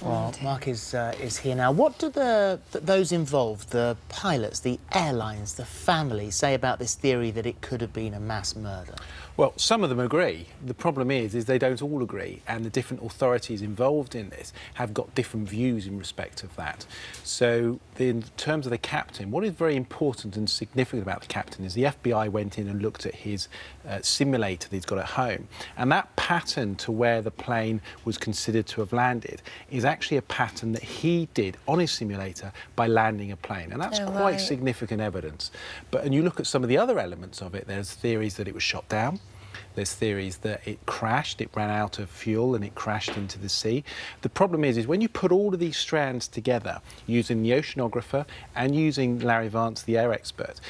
Well, Mark is here now. What do those involved, the pilots, the airlines, the families, say about this theory that it could have been a mass murder? Well, some of them agree. The problem is they don't all agree, and the different authorities involved in this have got different views in respect of that. So, in terms of the captain, what is very important and significant about the captain is the FBI went in and looked at his simulator that he's got at home, and that pattern to where the plane was considered to have landed is actually a pattern that he did on his simulator by landing a plane, and that's quite significant evidence. And you look at some of the other elements of it, there's theories that it was shot down. There's theories that it crashed, it ran out of fuel and it crashed into the sea. The problem is when you put all of these strands together using the oceanographer and using Larry Vance, the air expert,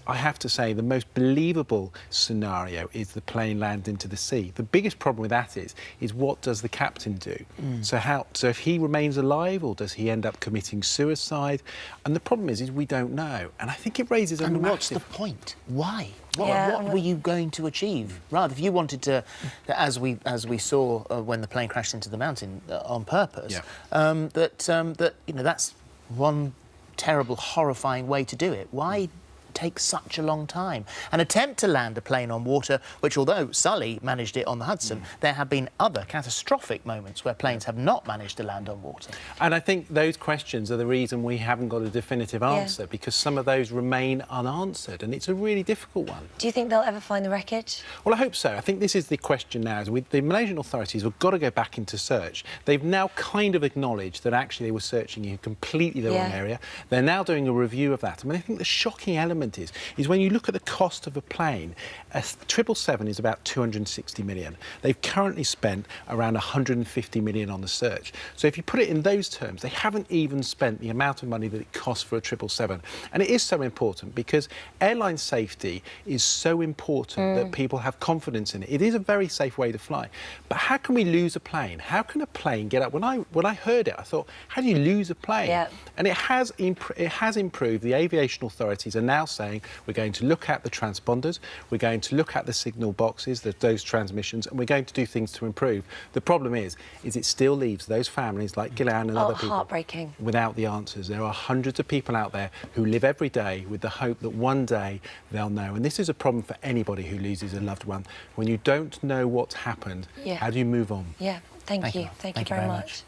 I have to say, the most believable scenario is the plane lands into the sea. The biggest problem with that is what does the captain do? So if he remains alive, or does he end up committing suicide? And the problem is we don't know. And I think it raises a massive... And what's the point? Why? What were you going to achieve? Rather, if you wanted to, as we saw when the plane crashed into the mountain on purpose, that that's one terrible, horrifying way to do it. Why take such a long time? An attempt to land a plane on water, which although Sully managed it on the Hudson, there have been other catastrophic moments where planes have not managed to land on water. And I think those questions are the reason we haven't got a definitive answer, because some of those remain unanswered, and it's a really difficult one. Do you think they'll ever find the wreckage? Well, I hope so. I think this is the question now. The Malaysian authorities have got to go back into search. They've now kind of acknowledged that actually they were searching in completely the wrong area. They're now doing a review of that. I mean, I think the shocking element is when you look at the cost of a plane, a 777 is about 260 million. They've currently spent around 150 million on the search. So if you put it in those terms, they haven't even spent the amount of money that it costs for a 777. And it is so important because airline safety is so important that people have confidence in it. It is a very safe way to fly. But how can we lose a plane? How can a plane get up? When I heard it, I thought, how do you lose a plane? And it has improved. The aviation authorities are now saying we're going to look at the transponders, we're going to look at the signal boxes, those transmissions, and we're going to do things to improve. The problem is it still leaves those families like Gillian and other people without the answers. There are hundreds of people out there who live every day with the hope that one day they'll know. And this is a problem for anybody who loses a loved one. When you don't know what's happened, how do you move on? Thank you. Thank you very much.